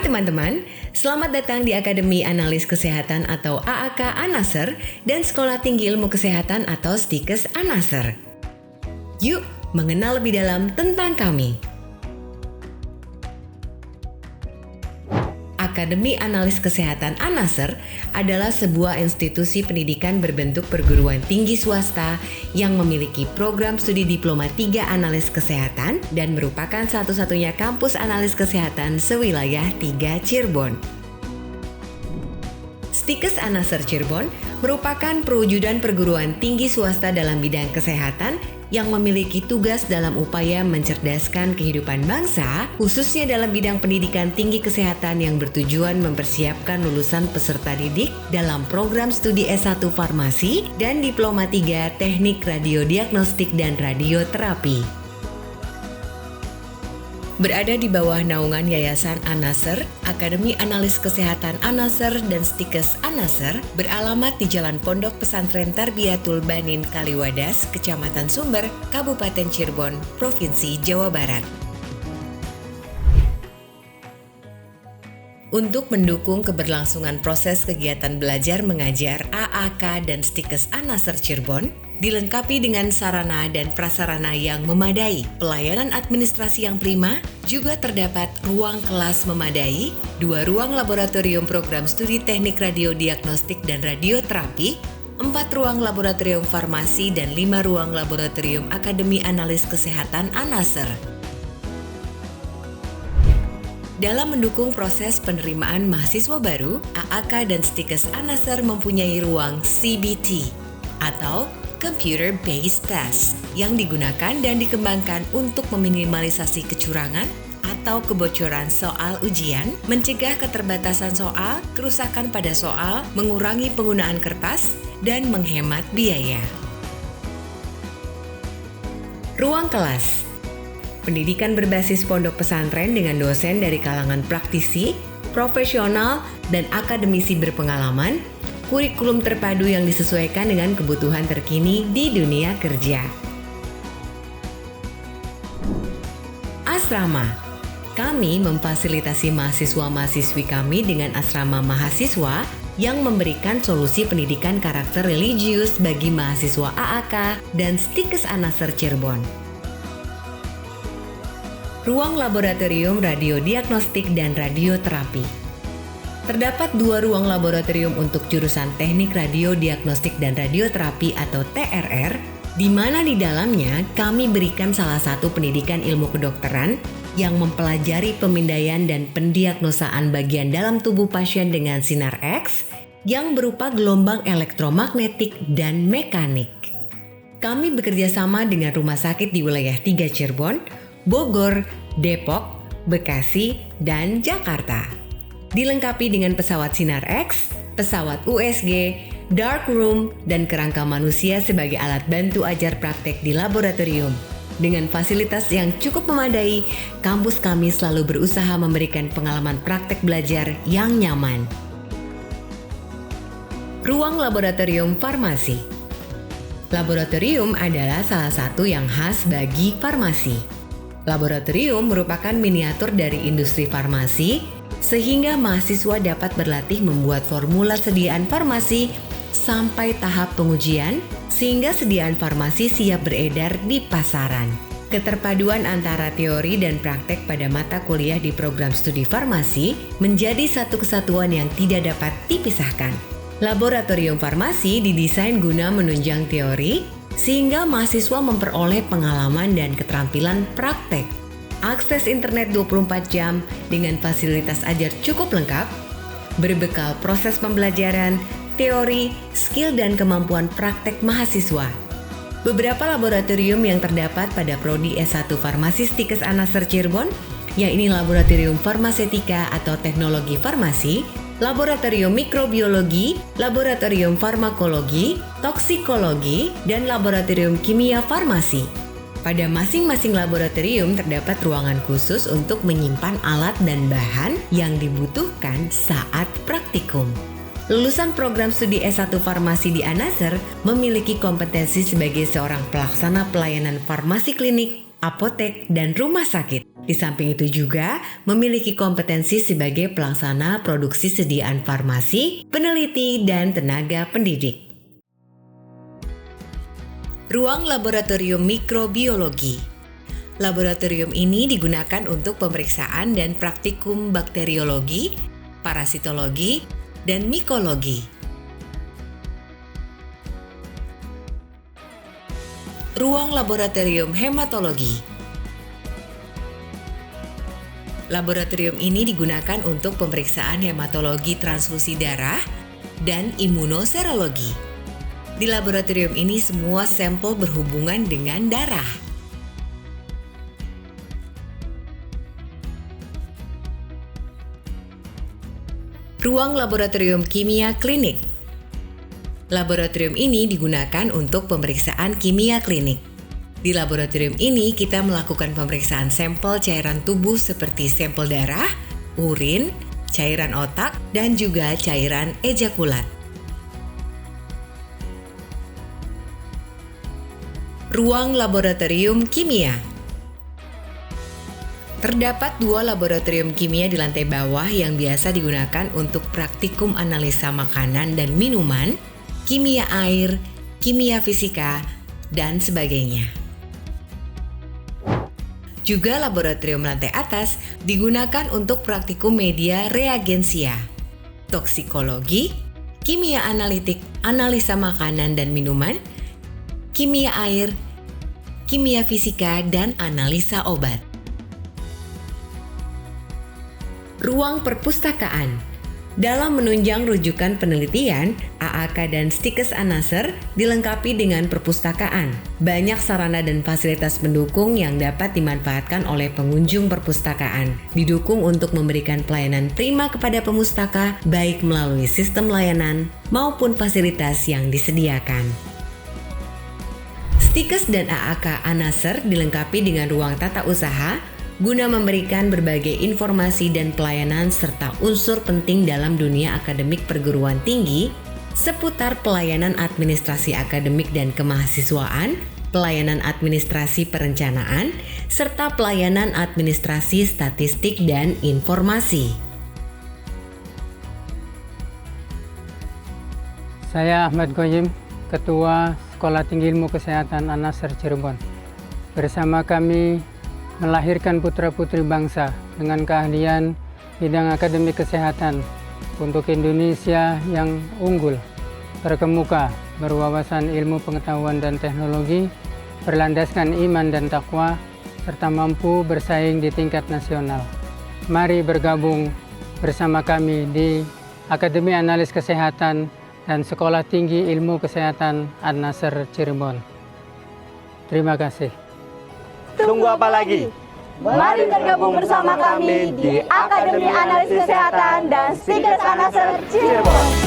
Hai teman-teman, selamat datang di Akademi Analis Kesehatan atau AAK Anaser dan Sekolah Tinggi Ilmu Kesehatan atau STIKES Anaser. Yuk, mengenal lebih dalam tentang kami. Akademi Analis Kesehatan Anaser adalah sebuah institusi pendidikan berbentuk perguruan tinggi swasta yang memiliki program studi diploma 3 analis kesehatan dan merupakan satu-satunya kampus analis kesehatan sewilayah 3 Cirebon. STIKES Anaser Cirebon merupakan perwujudan perguruan tinggi swasta dalam bidang kesehatan yang memiliki tugas dalam upaya mencerdaskan kehidupan bangsa, khususnya dalam bidang pendidikan tinggi kesehatan yang bertujuan mempersiapkan lulusan peserta didik dalam program studi S1 Farmasi dan Diploma 3 Teknik Radiodiagnostik dan Radioterapi. Berada di bawah naungan Yayasan Anaser, Akademi Analis Kesehatan Anaser dan STIKES Anaser beralamat di Jalan Pondok Pesantren Tarbiyatul Banin Kaliwadas, Kecamatan Sumber, Kabupaten Cirebon, Provinsi Jawa Barat. Untuk mendukung keberlangsungan proses kegiatan belajar mengajar AAK dan STIKES Anaser Cirebon, dilengkapi dengan sarana dan prasarana yang memadai, pelayanan administrasi yang prima, juga terdapat ruang kelas memadai, 2 ruang laboratorium program studi teknik radiodiagnostik dan radioterapi, 4 ruang laboratorium farmasi, dan 5 ruang laboratorium Akademi Analis Kesehatan Anaser. Dalam mendukung proses penerimaan mahasiswa baru, AAK dan STIKES Anaser mempunyai ruang CBT atau Computer Based Test yang digunakan dan dikembangkan untuk meminimalisasi kecurangan atau kebocoran soal ujian, mencegah keterbatasan soal, kerusakan pada soal, mengurangi penggunaan kertas, dan menghemat biaya. Ruang kelas. Pendidikan berbasis pondok pesantren dengan dosen dari kalangan praktisi, profesional, dan akademisi berpengalaman, kurikulum terpadu yang disesuaikan dengan kebutuhan terkini di dunia kerja. Asrama. Kami memfasilitasi mahasiswa-mahasiswi kami dengan asrama mahasiswa yang memberikan solusi pendidikan karakter religius bagi mahasiswa AAK dan STIKES Anaser Cirebon. Ruang laboratorium radiodiagnostik dan radioterapi. Terdapat 2 ruang laboratorium untuk jurusan Teknik Radiodiagnostik dan Radioterapi atau TRR, di mana di dalamnya kami berikan salah satu pendidikan ilmu kedokteran yang mempelajari pemindaian dan pendiagnosaan bagian dalam tubuh pasien dengan sinar X yang berupa gelombang elektromagnetik dan mekanik. Kami bekerja sama dengan rumah sakit di wilayah 3 Cirebon, Bogor, Depok, Bekasi, dan Jakarta. Dilengkapi dengan pesawat sinar X, pesawat USG, dark room, dan kerangka manusia sebagai alat bantu ajar praktek di laboratorium. Dengan fasilitas yang cukup memadai, kampus kami selalu berusaha memberikan pengalaman praktek belajar yang nyaman. Ruang laboratorium farmasi. Laboratorium adalah salah satu yang khas bagi farmasi. Laboratorium merupakan miniatur dari industri farmasi, sehingga mahasiswa dapat berlatih membuat formula sediaan farmasi sampai tahap pengujian, sehingga sediaan farmasi siap beredar di pasaran. Keterpaduan antara teori dan praktek pada mata kuliah di program studi farmasi menjadi satu kesatuan yang tidak dapat dipisahkan. Laboratorium farmasi didesain guna menunjang teori, sehingga mahasiswa memperoleh pengalaman dan keterampilan praktek. Akses internet 24 jam dengan fasilitas ajar cukup lengkap, berbekal proses pembelajaran, teori, skill, dan kemampuan praktek mahasiswa. Beberapa laboratorium yang terdapat pada Prodi S1 Farmasi STIKES Anaser Cirebon, yaitu Laboratorium Farmasetika atau Teknologi Farmasi, Laboratorium Mikrobiologi, Laboratorium Farmakologi, Toksikologi, dan Laboratorium Kimia Farmasi. Pada masing-masing laboratorium terdapat ruangan khusus untuk menyimpan alat dan bahan yang dibutuhkan saat praktikum. Lulusan program studi S1 Farmasi di Anaser memiliki kompetensi sebagai seorang pelaksana pelayanan farmasi klinik apotek, dan rumah sakit. Di samping itu juga memiliki kompetensi sebagai pelaksana produksi sediaan farmasi, peneliti, dan tenaga pendidik. Ruang laboratorium mikrobiologi. Laboratorium ini digunakan untuk pemeriksaan dan praktikum bakteriologi, parasitologi, dan mikologi. Ruang laboratorium hematologi. Laboratorium ini digunakan untuk pemeriksaan hematologi transfusi darah dan imunoserologi. Di laboratorium ini semua sampel berhubungan dengan darah. Ruang laboratorium kimia klinik. Laboratorium ini digunakan untuk pemeriksaan kimia klinik. Di laboratorium ini kita melakukan pemeriksaan sampel cairan tubuh seperti sampel darah, urin, cairan otak, dan juga cairan ejakulat. Ruang laboratorium kimia. Terdapat 2 laboratorium kimia di lantai bawah yang biasa digunakan untuk praktikum analisa makanan dan minuman, kimia air, kimia fisika, dan sebagainya. Juga laboratorium lantai atas digunakan untuk praktikum media reagensia, toksikologi, kimia analitik, analisa makanan dan minuman, kimia air, kimia fisika, dan analisa obat. Ruang perpustakaan. Dalam menunjang rujukan penelitian, AAK dan Stikes Anaser dilengkapi dengan perpustakaan. Banyak sarana dan fasilitas pendukung yang dapat dimanfaatkan oleh pengunjung perpustakaan. Didukung untuk memberikan pelayanan prima kepada pemustaka, baik melalui sistem layanan maupun fasilitas yang disediakan. Stikes dan AAK Anaser dilengkapi dengan ruang tata usaha, guna memberikan berbagai informasi dan pelayanan serta unsur penting dalam dunia akademik perguruan tinggi seputar pelayanan administrasi akademik dan kemahasiswaan, pelayanan administrasi perencanaan, serta pelayanan administrasi statistik dan informasi. Saya Ahmad Goyim, Ketua Sekolah Tinggi Ilmu Kesehatan Anaser Cirebon. Bersama kami melahirkan putra-putri bangsa dengan keahlian bidang akademik kesehatan untuk Indonesia yang unggul, terkemuka, berwawasan ilmu pengetahuan dan teknologi, berlandaskan iman dan takwa, serta mampu bersaing di tingkat nasional. Mari bergabung bersama kami di Akademi Analis Kesehatan dan Sekolah Tinggi Ilmu Kesehatan Anaser Cirebon. Terima kasih. Tunggu apa lagi? Mari bergabung bersama kami di Akademi Analis Kesehatan dan Stikes Anaser Cirebon.